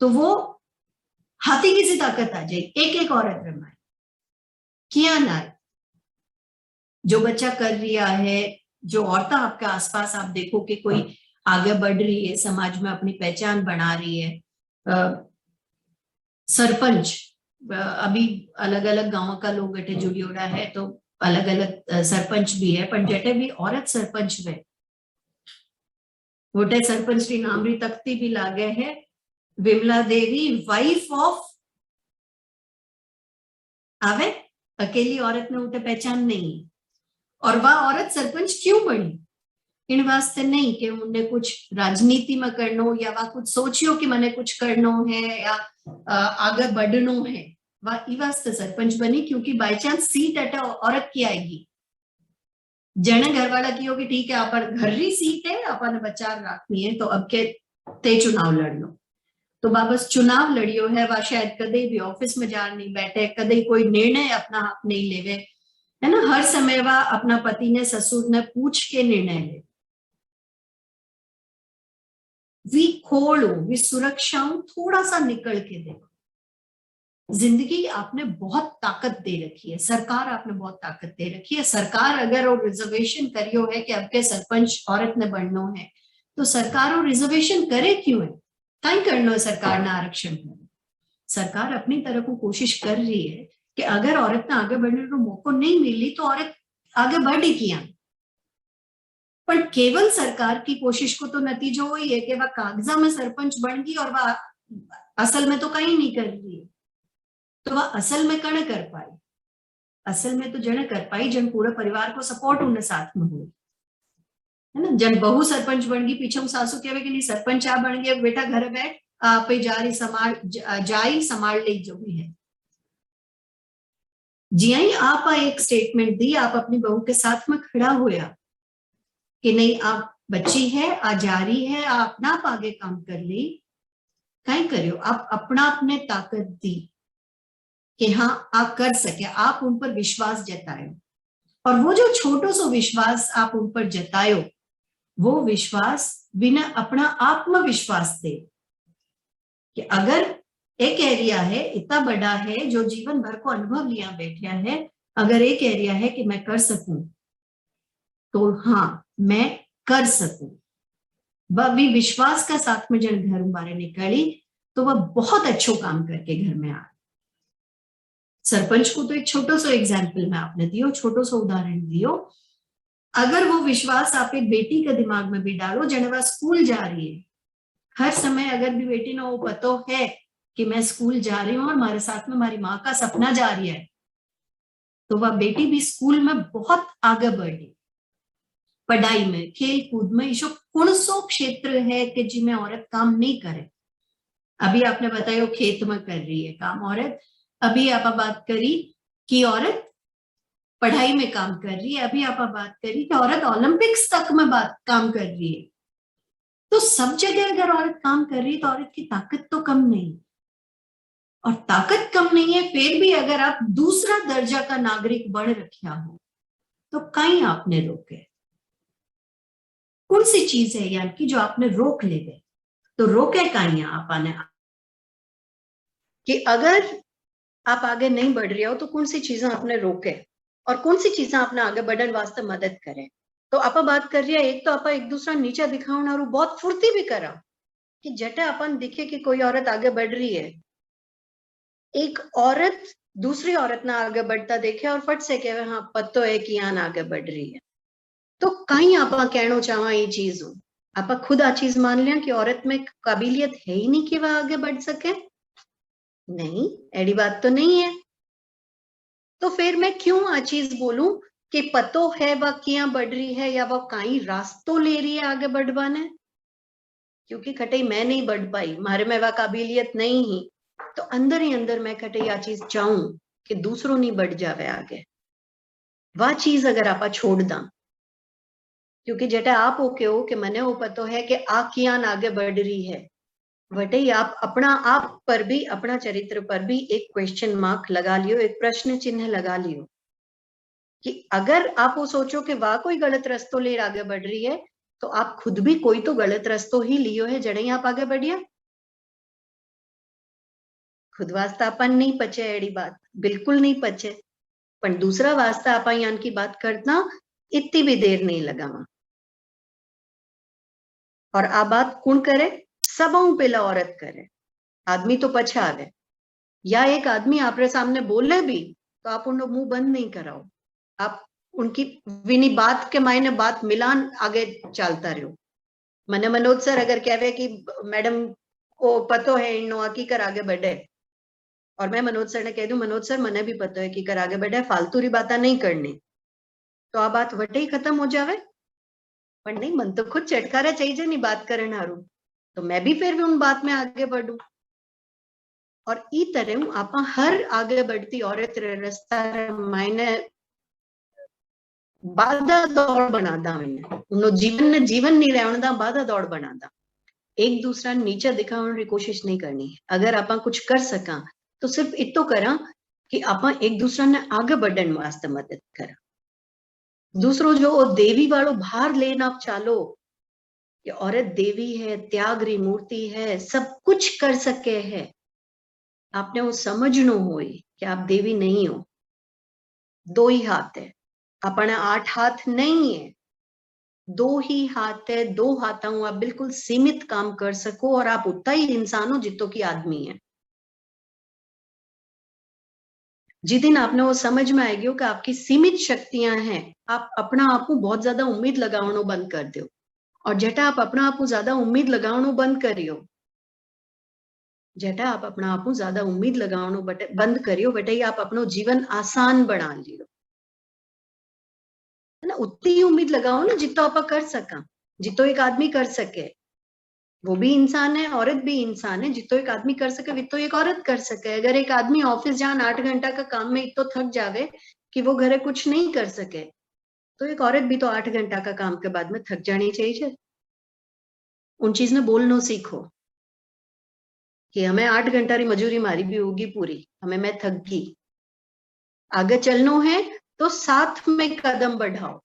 तो वो हाथी की सी ताकत आ जाए, एक औरत रमाए किया ना। जो बच्चा कर रिया है, जो औरतें आपके आसपास आप देखो कि कोई आगे बढ़ रही है, समाज में अपनी पहचान बना रही है। सरपंच, अभी अलग अलग गांव का लोग अटे जुड़ियोड़ा है तो अलग अलग सरपंच भी है, पर जटे भी औरत सरपंच वे वोटे सरपंच की नामरी तख्ती भी लागे है विमला देवी, वाइफ ऑफ आवे, अकेली औरत में उठे पहचान नहीं। और वह औरत सरपंच क्यों बनी, इन वास्ते नहीं कि उन्हें कुछ राजनीति में करनो या वह कुछ सोचियो कि मैंने कुछ करनो है या आगे बढ़नो है, वह ई वास्ते सरपंच बनी क्योंकि बाई चांस सीट अटे औरत की आएगी। जने घर वाला की होगी ठीक है अपन घर री सीट है अपन बचा रखनी है तो अब के ते चुनाव लड़ लो, तो वापस चुनाव लड़ियो है, वह शायद कदे भी ऑफिस में जा नहीं बैठे, कदे कोई निर्णय अपना हाथ नहीं लेवे, है ना। हर समय वह अपना पति ने ससुर ने पूछ के निर्णय ले। वी खोलो, वी सुरक्षाओं थोड़ा सा निकल के देखो। जिंदगी आपने बहुत ताकत दे रखी है, सरकार आपने बहुत ताकत दे रखी है। सरकार अगर वो रिजर्वेशन करियो है कि अब के सरपंच औरत ने बढ़नो है तो सरकार वो रिजर्वेशन करे क्यों है, कहीं करना है सरकार ने आरक्षण करे। सरकार अपनी तरफ को कोशिश कर रही है कि अगर औरत ने आगे बढ़ने को मौका नहीं मिली तो औरत आगे बढ़ ही किया, पर केवल सरकार की कोशिश को तो नतीजा वही है कि वह कागजा में सरपंच बन गई और वह असल में तो कहीं नहीं कर रही है। तो वह असल में कण कर पाई, असल में तो जन कर पाई जन पूरे परिवार को सपोर्ट उन्हें साथ में हुई, है ना। जन बहू सरपंच बन गई, पीछे सासू कहे कि नहीं सरपंच आ बन गया, बेटा घर बैठ आप जा रही संभाल ले जो भी है। जी ही आप एक स्टेटमेंट दी, आप अपनी बहू के साथ में खड़ा होया कि नहीं आप बच्ची है आ जा रही है, आ अपना आप आगे काम कर ली, कहीं करियो आप अपना अपने ताकत दी कि हाँ आप कर सके, आप उन पर विश्वास जतायो। और वो जो छोटो सो विश्वास आप उन पर जतायो, वो विश्वास बिना अपना आत्मविश्वास दे कि अगर एक एरिया है इतना बड़ा है जो जीवन भर को अनुभव लिया बैठा है, अगर एक एरिया है कि मैं कर सकूं तो हाँ मैं कर सकूं, वह भी विश्वास का साथ में जन घर बारे निकली तो वह बहुत अच्छो काम करके घर में आ। सरपंच को तो एक छोटो सो एग्जाम्पल में आपने दियो, छोटो सो उदाहरण दियो। अगर वो विश्वास आप एक बेटी के दिमाग में भी डालो, जने वह स्कूल जा रही है, हर समय अगर भी बेटी ने वो पतो है कि मैं स्कूल जा रही हूँ और हमारे साथ में हमारी माँ का सपना जा रही है, तो वह बेटी भी स्कूल में बहुत आगे बढ़ी, पढ़ाई में, खेल कूद में। ईशो कौन सो क्षेत्र है कि जिसमें औरत काम नहीं करे। अभी आपने बताया खेत में कर रही है काम औरत, अभी आप बात करी कि औरत पढ़ाई में काम कर रही है, अभी आप बात करी कि औरत ओलंपिक्स तक में काम कर रही है। तो सब जगह अगर औरत काम कर रही है तो औरत की ताकत तो कम नहीं, और ताकत कम नहीं है फिर भी अगर आप दूसरा दर्जा का नागरिक बढ़ रखा हो तो कहीं आपने रोके, कौन सी चीज है यानी कि जो आपने रोक ले गए, तो रोके कहीं आपने कि अगर आप आगे नहीं बढ़ रहे हो तो कौन सी चीजें आपने रोके और कौन सी चीजें आपने आगे बढ़ने वास्ते मदद करे। तो आप बात कर रही है, एक तो आप एक दूसरा नीचे दिखाना और बहुत फुर्ती भी करा कि जटे अपन दिखे कि कोई औरत आगे बढ़ रही है, एक औरत दूसरी औरत ना आगे बढ़ता देखे और फट से कहे हाँ पतो है कि यहाँ आगे बढ़ रही है। तो कहीं आप कहना चाहवा ये चीज हो, आप खुद आ चीज मान लिया कि औरत में काबिलियत है ही नहीं कि वह आगे बढ़ सके, नहीं ऐडी बात तो नहीं है। तो फिर मैं क्यों आ चीज बोलूं कि पतो है वह क्या बढ़ रही है या वह कहीं रास्तों ले रही है आगे बढ़वाने, क्योंकि खटे मैं नहीं बढ़ पाई, मारे में वह काबिलियत नहीं ही, तो अंदर ही अंदर मैं खटे या चीज चाहूं कि दूसरों नहीं बढ़ जावे आगे, वह चीज अगर आप छोड़ दा, क्योंकि जेटा आप ओके हो कि मने वो पतो है कि आ किया आगे बढ़ रही है, वटे ही आप अपना आप पर भी, अपना चरित्र पर भी एक क्वेश्चन मार्क लगा लियो, एक प्रश्न चिन्ह लगा लियो कि अगर आप वो सोचो कि वाह कोई गलत रस्तो ले आगे बढ़ रही है, तो आप खुद भी कोई तो गलत रस्तो ही लियो है जड़े आप आगे बढ़िया। खुद वास्ता अपन नहीं पचे एड़ी बात, बिल्कुल नहीं पचे, पर दूसरा वास्ता आप यान की बात करना इतनी भी देर नहीं लगावा। और आ बात कौन करे, सबों पहला औरत करे, आदमी तो पछा आवे, या एक आदमी आपरे सामने बोले भी तो आप उनको मुंह बंद नहीं कराओ, आप उनकी विनी बात के मायने बात मिलान आगे चलता रहो। मने मनोज सर अगर कहवे कि मैडम को पतो है इन की कर आगे बढ़े, और मैं मनोज सर ने कह दूं मनोज सर मने भी पता है कि कर आगे बढ़े, फालतू री बात नहीं करनी, तो आ बात वटे ही खत्म हो जावे। पर नहीं, मन तो खुद चटकारा चाहिए नहीं बात करने हारू, तो मैं भी फिर भी उन बात में आगे बढ़ू। और ई तरह आप हर आगे बढ़ती औरत रास्ता मायने बाधा दौड़ बना दा, मैंने जीवन नहीं रहने दा, बाधा दौड़ बना दा। एक दूसरा नीचे दिखाने की कोशिश नहीं करनी है। अगर आप कुछ कर सका तो सिर्फ इतो करा कि आप एक दूसरा ने आगे बढ़ने वास्ते मदद करा। दूसरो जो देवी वालों भार लेना आप चालो कि औरत देवी है, त्याग री मूर्ति है, सब कुछ कर सके है, आपने वो समझनो हो कि आप देवी नहीं हो। 2 ही हाथ है, अपने 8 हाथ नहीं है, 2 ही हाथ है, 2 हाथों आप बिल्कुल सीमित काम कर सको, और आप उतना ही इंसान हो जितो की आदमी है। जिस दिन आपने वो समझ में आएगी कि आपकी सीमित शक्तियां हैं, आप अपना आप को बहुत ज्यादा उम्मीद लगाना बंद कर दो, और जेटा आप अपना आप को ज्यादा उम्मीद लगाना बंद करियो, जेटा आप अपना आप को ज्यादा उम्मीद लगाना बंद करियो, बेटा ही आप अपना जीवन आसान बना लियो, है ना। उतनी उम्मीद लगाओ ना जितो आप कर सका, जितो एक आदमी कर सके, वो भी इंसान है, औरत भी इंसान है, जितो एक आदमी कर सके वितो एक औरत कर सके। अगर एक आदमी ऑफिस जान 8 घंटा का काम में इतो थक जावे कि वो घरे कुछ नहीं कर सके, तो एक औरत भी तो 8 घंटा का काम के बाद में थक जानी चाहिए। उन चीज ने बोलना सीखो कि हमें 8 घंटा री मजूरी मारी भी होगी पूरी, हमें मैं थक गई, आगे चलना है तो साथ में कदम बढ़ाओ।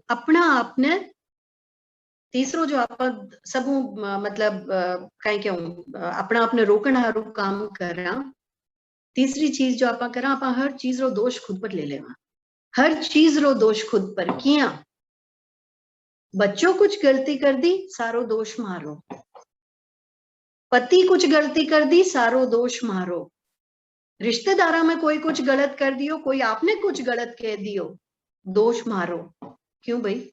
अपना आपने तीसरो जो आप सब मतलब कहीं क्यों अपना आपने रोकण हारू काम करा। तीसरी चीज जो आप करा, आप हर चीज रो दोष खुद पर ले लेवा, हर चीज रो दोष खुद पर किया। बच्चों कुछ गलती कर दी, सारो दोष मारो। पति कुछ गलती कर दी, सारो दोष मारो। रिश्तेदारा में कोई कुछ गलत कर दियो, कोई आपने कुछ गलत कह दियो, दोष मारो। क्यों भाई,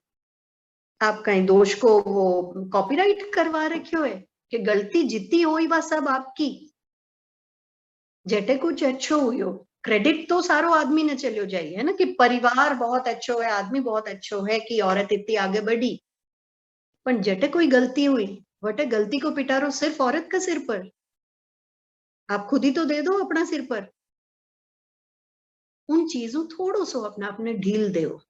आप कहीं दोष को वो कॉपीराइट करवा रखे है कि गलती जितनी हुई वह सब आपकी। जेटे कुछ अच्छो हुयो, क्रेडिट तो सारो आदमी ने चलियो जाइए, है ना, कि परिवार बहुत अच्छो है, आदमी बहुत अच्छो है कि औरत इतनी आगे बढ़ी। पर जेटे कोई गलती हुई, वटे गलती को पिटारो सिर्फ औरत का सिर पर। आप खुद ही तो दे दो अपना सिर पर। उन चीजों थोड़ो सो अपना अपने ढील दो।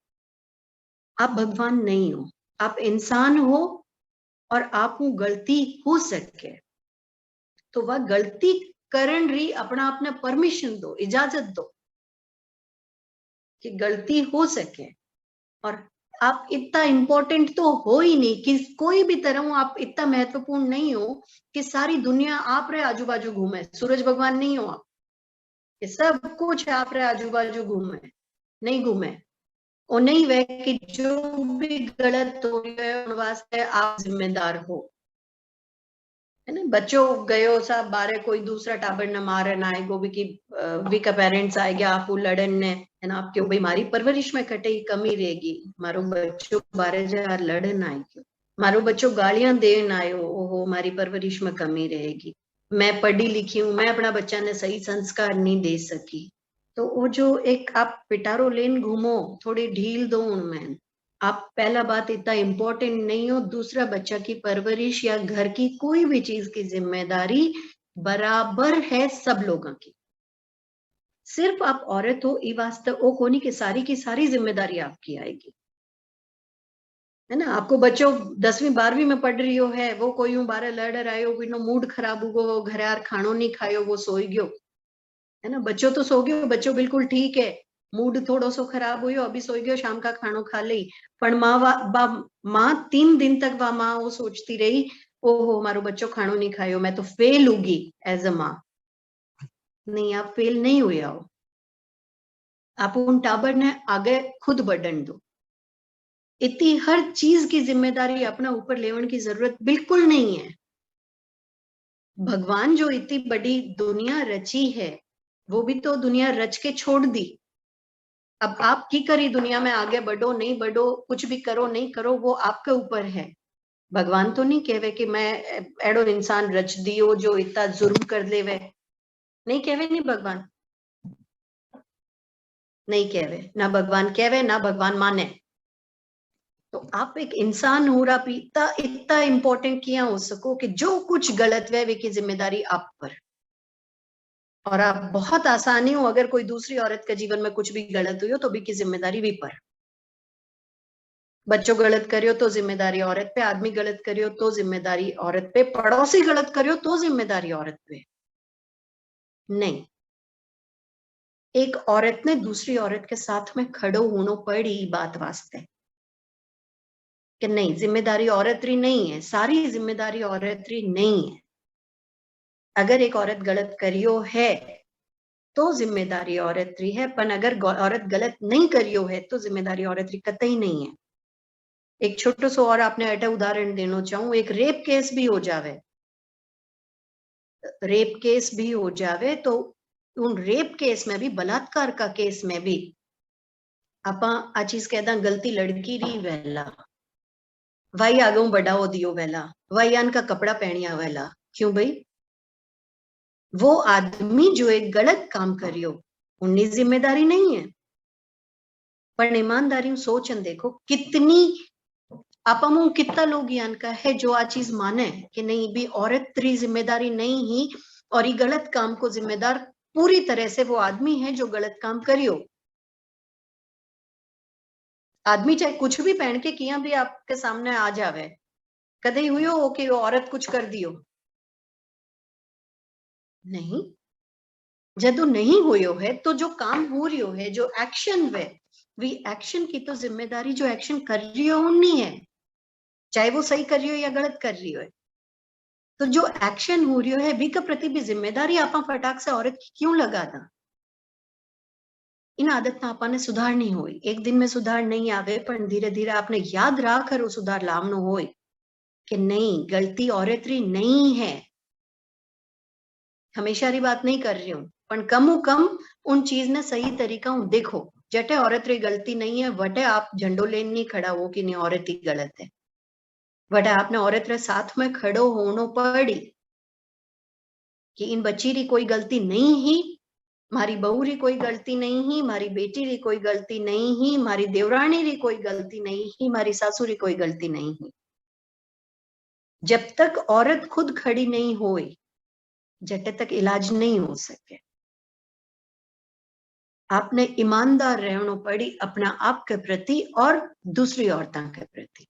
आप भगवान नहीं हो, आप इंसान हो, और आप वो गलती हो सके तो वह गलती करण री अपना अपने परमिशन दो, इजाजत दो कि गलती हो सके। और आप इतना इंपॉर्टेंट तो हो ही नहीं कि कोई भी तरह आप इतना महत्वपूर्ण नहीं हो कि सारी दुनिया आप रे आजू बाजू घूमे। सूरज भगवान नहीं हो आप कि सब कुछ आप रे आजू बाजू घूमे, नहीं घूमे। और नहीं वह कि जो भी गलत हो रही है उन वास्ते आप जिम्मेदार हो, है ना। बच्चों गयो साहब बारे कोई दूसरा टाबर न मारे ना आएगो भी कि वीक पेरेंट्स आए गया आप लड़न ने, है ना, आप क्यों भाई मारी परवरिश में कटे कमी रहेगी। मारो बच्चों बारे जा लड़न आए क्यों, मारो बच्चों गालियां देन आयो, ओहो मारी परवरिश में कमी रहेगी। मैं पढ़ी लिखी हूं, मैं अपना बच्चा ने सही संस्कार नहीं दे सकी। तो वो जो एक आप पिटारो लेन घूमो, थोड़ी ढील दो उनमें। आप पहला बात इतना इंपॉर्टेंट नहीं हो, दूसरा बच्चा की परवरिश या घर की कोई भी चीज की जिम्मेदारी बराबर है सब लोगों की। सिर्फ आप औरत हो ई वास्ते ओ कोनी की सारी जिम्मेदारी आपकी आएगी, है ना। आपको बच्चों 10वीं 12वीं में पढ़ रही हो है, वो कोई बारे लड़ आयो, कोई मूड खराब हो, वो घर यार खानो नहीं खायो, वो सोई गयो, है ना। बच्चों तो सो गयो, बच्चों बिल्कुल ठीक है, मूड थोड़ो सो खराब हुई, अभी सोई गयो, शाम का खानो खा ली। पर माँ 3 दिन तक वह माँ वो सोचती रही, ओहो मारो बच्चों खानो नहीं खायो, मैं तो फेल होगी एज अ माँ। नहीं, आप फेल नहीं हुए हो, आप उन टाबर ने आगे खुद बढ़न दो। इतनी हर चीज की जिम्मेदारी अपना ऊपर लेवन की जरूरत बिल्कुल नहीं है। भगवान जो इतनी बड़ी दुनिया रची है, वो भी तो दुनिया रच के छोड़ दी। अब आप की करी दुनिया में आगे बढ़ो नहीं बढ़ो, कुछ भी करो नहीं करो, वो आपके ऊपर है। भगवान तो नहीं कहवे कि मैं एडो इंसान रच दियो जो इतना जुर्म कर लेवे, नहीं कहवे, नहीं भगवान नहीं कहवे, ना भगवान कहवे ना भगवान माने। तो आप एक इंसान हो रहा पीता इतना इंपॉर्टेंट किया हो सको कि जो कुछ गलत है वे की जिम्मेदारी आप पर। और आप बहुत आसानी हो, अगर कोई दूसरी औरत के जीवन में कुछ भी गलत हुई हो तो भी की जिम्मेदारी भी पर। बच्चों गलत करियो तो जिम्मेदारी औरत पे, आदमी गलत करियो तो जिम्मेदारी औरत पे, पड़ोसी गलत करियो तो जिम्मेदारी औरत पे। नहीं, एक औरत ने दूसरी औरत के साथ में खड़ो होना पड़ी बात वास्ते कि नहीं, जिम्मेदारी औरत री नहीं है, सारी जिम्मेदारी औरत री नहीं है। अगर एक औरत गलत करियो है तो जिम्मेदारी औरत री है, पर अगर औरत गलत नहीं करियो है तो जिम्मेदारी औरत री कतई नहीं है। एक छोटो सो और आपने अटे उदाहरण देना चाहूं, एक रेप केस भी हो जावे, रेप केस भी हो जावे तो उन रेप केस में भी, बलात्कार का केस में भी आप आ चीज कहदा गलती लड़की री वेला, वाई आगे बढ़ाओ दियो वेला, वाई आन का कपड़ा पहनिया वेला। क्यों भाई, वो आदमी जो एक गलत काम करियो उनकी जिम्मेदारी नहीं है। पर ईमानदारी सोचन देखो कितनी आप कितना लोग यान का है जो आ चीज माने कि नहीं भी औरत री जिम्मेदारी नहीं ही, और ये गलत काम को जिम्मेदार पूरी तरह से वो आदमी है जो गलत काम करियो। आदमी चाहे कुछ भी पहन के किया भी आपके सामने आ जावे, कदे हुई हो कि वो औरत कुछ कर दियो? नहीं। जदू नहीं हुयो है तो जो काम हो रही है, जो एक्शन वे वी एक्शन की तो जिम्मेदारी जो एक्शन कर रही हो नहीं है, चाहे वो सही कर रही हो या गलत कर रही हो। तो जो एक्शन हो रही है भी का प्रति भी जिम्मेदारी आप फटाक से औरत की क्यों लगा दा? इन आदत में आपने सुधार नहीं हुई, एक दिन में सुधार नहीं आवे, पर धीरे धीरे आपने याद राख वो सुधार लावनो होय कि नहीं, गलती औरत री नहीं है। हमेशा री बात नहीं कर रही हूँ, पर कम कम उन चीज ने सही तरीका हूँ देखो, जटे औरत री गलती नहीं है वटे आप झंडो लेन नहीं खड़ा हो कि नहीं औरत ही गलत है, वटे आपने औरत रे साथ में खड़ो होनो पड़ी कि इन बच्ची री कोई गलती नहीं ही, मारी बहू री कोई गलती नहीं ही, मारी बेटी री कोई गलती नहीं ही, मारी देवरानी री कोई गलती नहीं ही, मारी सासू री कोई गलती नहीं ही। जब तक औरत खुद खड़ी नहीं होए जटे तक इलाज नहीं हो सके। आपने ईमानदार रहना पड़ी अपना आप के प्रति और दूसरी औरतों के प्रति,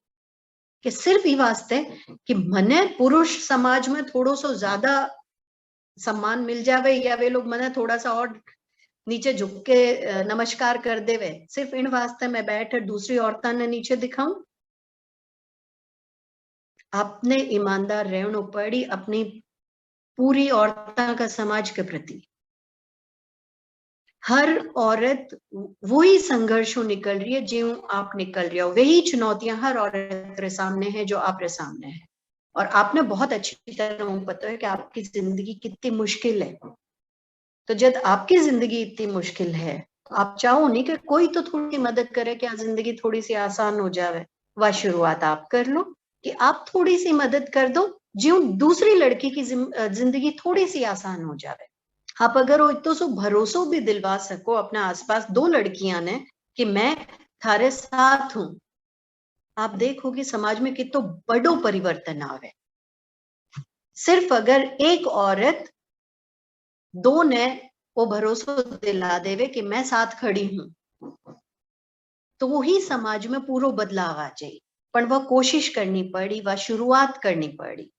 कि सिर्फ ये वास्ते कि मने पुरुष समाज में थोड़ो सो ज्यादा सम्मान मिल जावे या वे लोग मने थोड़ा सा और नीचे झुक के नमस्कार कर देवे, सिर्फ इन वास्ते मैं बैठ दूसरी औरतों ने नीचे दिखाऊं। आपने ईमानदार रहना पड़ी अपनी पूरी औरतों का समाज के प्रति। हर औरत वही संघर्षों निकल रही है जो आप निकल रहे हो, वही चुनौतियां हर औरत के सामने है जो आप रे सामने है, और आपने बहुत अच्छी तरह पता है कि आपकी जिंदगी कितनी मुश्किल है। तो जब आपकी जिंदगी इतनी मुश्किल है तो आप चाहो नहीं कि कोई तो थोड़ी मदद करे कि जिंदगी थोड़ी सी आसान हो जाए। वह शुरुआत आप कर लो कि आप थोड़ी सी मदद कर दो जो दूसरी लड़की की जिंदगी थोड़ी सी आसान हो जाए। आप अगर इतो सो भरोसो भी दिलवा सको अपने आसपास दो लड़कियां ने कि मैं थारे साथ हूं, आप देखोगे समाज में कितना बड़ो परिवर्तन आवे। सिर्फ अगर एक औरत दो ने वो भरोसा दिला देवे कि मैं साथ खड़ी हूं, तो वही समाज में पूरा बदलाव आ जाए। पर वह कोशिश करनी पड़ी, वह शुरुआत करनी पड़ी,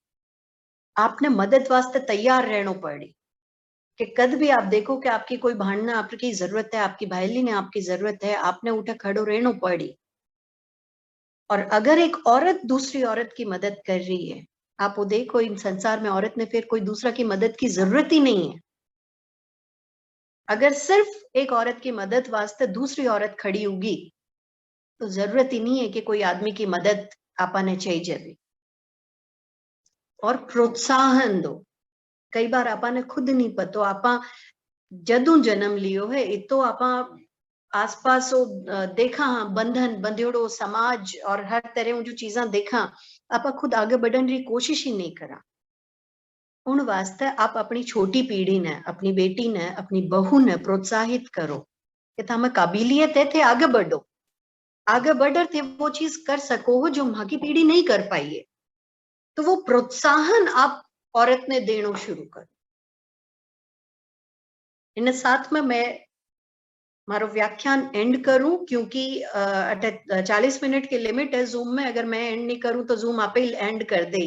आपने मदद वास्ते तैयार रहना पड़ी कि कद भी आप देखो कि आपकी कोई भांडना आपकी जरूरत है, आपकी भाईली ने आपकी जरूरत है, आपने उठे खड़ो रहना पड़ी। और अगर एक औरत दूसरी औरत की मदद कर रही है, आप वो देखो इन संसार में औरत ने फिर कोई दूसरा की मदद की जरूरत ही नहीं है। अगर सिर्फ एक औरत की मदद वास्ते दूसरी औरत खड़ी होगी तो जरूरत ही नहीं है कि कोई आदमी की मदद आपने चाहिए। और प्रोत्साहन दो, कई बार आपने खुद नहीं पतो आपा जदू जन्म लियो है इतो आपा आसपास देखा बंधन बंधेड़ो समाज और हर तरह जो चीजा देखा, आपा खुद आगे बढ़ने की कोशिश ही नहीं करा। उन वास्ते आप अपनी छोटी पीढ़ी ने, अपनी बेटी ने, अपनी बहू ने प्रोत्साहित करो कि तमें काबिलियत है थे आगे बढ़ो, आगे बढ़कर थे वो चीज कर सको हो जो माँ की पीढ़ी नहीं कर पाई है। तो वो प्रोत्साहन आप औरत ने देना शुरू करो। इन साथ में मैं मारो व्याख्यान एंड करूं क्योंकि 40 मिनट की लिमिट है जूम में, अगर मैं एंड नहीं करूं तो जूम आप ही एंड कर दे।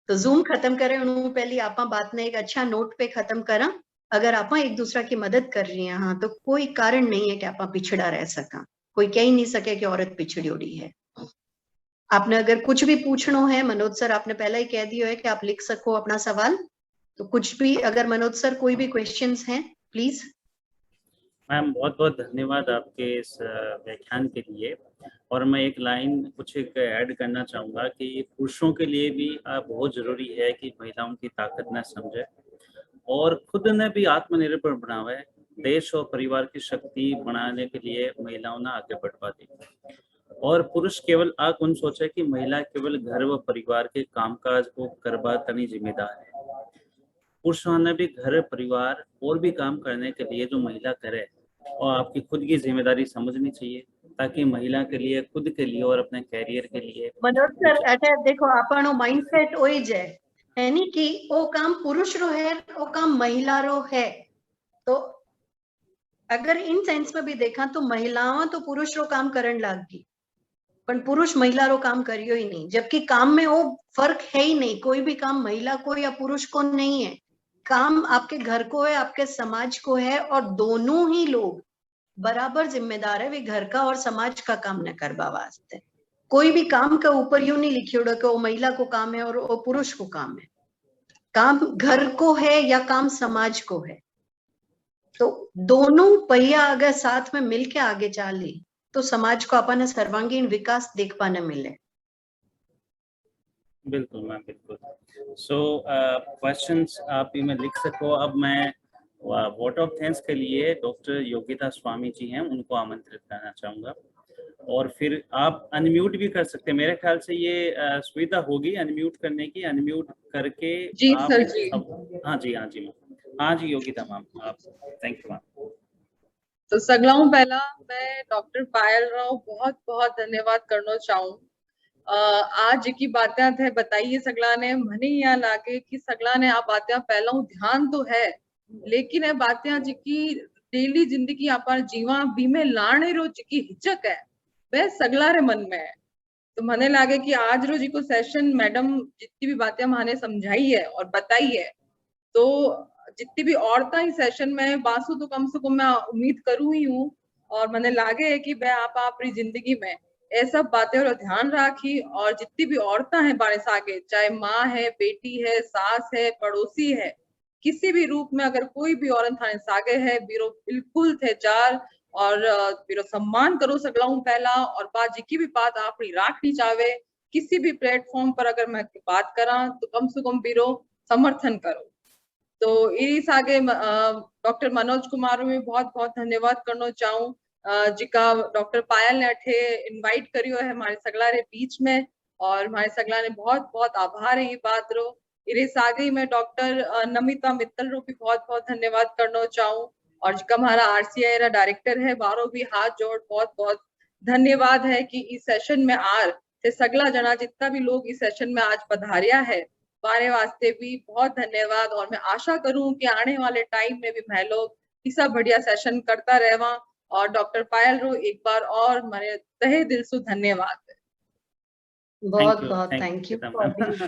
तो जूम खत्म करें उन्होंने पहले आप बात ने एक अच्छा नोट पे खत्म करा। अगर आप एक दूसरा की मदद कर रही हैं हाँ, तो कोई कारण नहीं है कि आप पिछड़ा रह सका, कोई कह ही नहीं सके कि औरत पिछड़ी उड़ी है। आपने अगर कुछ भी पूछना है, मनोज सर आपने पहले ही कह दिया है कि आप लिख सको अपना सवाल, तो कुछ भी अगर मनोज सर कोई भी क्वेश्चंस हैं प्लीज। मैम बहुत बहुत धन्यवाद आपके इस व्याख्यान के लिए। और मैं एक लाइन कुछ एक ऐड करना चाहूँगा कि पुरुषों के लिए भी बहुत ज़रूरी है कि महिलाओं की ताकत न समझे और खुद ने भी आत्मनिर्भर बनावे, देश और परिवार की शक्ति बनाने के लिए महिलाओं ने आगे बढ़वा दी। और पुरुष केवल उन सोचे कि महिला केवल घर व परिवार के कामकाज को करवा तनी जिम्मेदार है। पुरुषों ने भी घर परिवार और भी काम करने के लिए जो महिला करे और आपकी खुद की जिम्मेदारी समझनी चाहिए ताकि महिला के लिए, खुद के लिए और अपने कैरियर के लिए। मनोज सर अच्छा देखो आपनो माइंडसेट होई जाए है नी कि वो काम पुरुष रो है वो काम महिला रो है, तो अगर इन सेंस में भी देखा तो महिलाओं तो पुरुष रो काम करण लाग गई, पण पुरुष महिला रो काम करियो ही नहीं, जबकि काम में वो फर्क है ही नहीं। कोई भी काम महिला को या पुरुष को नहीं है, काम आपके घर को है, आपके समाज को है, और दोनों ही लोग बराबर जिम्मेदार है वे घर का और समाज का काम न करवा वास्ते। कोई भी काम के ऊपर यूं नहीं लिखियोड़ो कि वो महिला को काम है और वो पुरुष को काम है। काम घर को है या काम समाज को है, तो दोनों पहिया अगर साथ में मिलके आगे चाले तो समाज को अपन सर्वांगीण विकास देख पाने मिले। बिल्कुल मैम, बिल्कुल। सो क्वेश्चंस आप भी में लिख सको। अब मैं वोट ऑफ थैंक्स के लिए डॉक्टर योगिता स्वामी जी हैं, उनको आमंत्रित करना चाहूँगा, और फिर आप अनम्यूट भी कर सकते हैं। मेरे ख्याल से ये सुविधा होगी अनम्यूट करने की, अनम्यूट करके जी आप सर जी। हाँ जी, हाँ जी मैम, हाँ जी योगिता मैम, आप थैंक यू मैम। तो सगलाऊं पहला मैं डॉक्टर पायल राव बहुत बहुत धन्यवाद करना चाहूँ। आज की बातें थे बताइए सगला ने, मने यहाँ लागे कि सगला ने आ बातें पहला ध्यान तो है, लेकिन ये बातें जिकी डेली जिंदगी आप जीवा बीमे लाने रो जिकी हिचक है वह सगला रे मन में है। तो मने लागे कि आज रो जी को सेशन मैडम जितनी भी बातें माने समझाई है और बताई है, तो जितनी भी औरतें ही सेशन में बासु तो कम से कम मैं उम्मीद करूँ ही हूँ, और मने लागे है कि वह आप अपनी जिंदगी में ये सब बातें और ध्यान राखी, और जितनी भी औरतें हैं बारे सागे, चाहे माँ है, बेटी है, सास है, पड़ोसी है, किसी भी रूप में अगर कोई भी औरत थाने सागे है बीरो बिल्कुल थे चार, और बीरो सम्मान करो सकलाऊं पहला, और बात जी की भी बात आपनी राखनी चाहे किसी भी प्लेटफॉर्म पर अगर मैं बात करा तो कम से कम बीरो समर्थन करो। तो इस आगे डॉक्टर मनोज कुमार में बहुत बहुत धन्यवाद करना चाहूँ, जिका डॉक्टर पायल ने अठे इनवाइट करियो है हमारे सगला रे बीच में, और हमारे सगला ने बहुत बहुत आभार है ये बात रो। इरे सागे में डॉक्टर नमिता मित्तल रो भी बहुत बहुत धन्यवाद करना चाहूँ, और जिका हमारा RCI रा डायरेक्टर है बारो भी हाथ जोड़ बहुत बहुत धन्यवाद है कि इस सेशन में आर से सगला जना जितना भी लोग इस सेशन में आज पधारिया है बारे वास्ते भी बहुत धन्यवाद। और मैं आशा करूं कि आने वाले टाइम में भी मैं लोग ऐसा बढ़िया सेशन करता रहवा, और डॉक्टर पायल रो एक बार और मेरे तहे दिल से धन्यवाद। बहुत बहुत थैंक यू।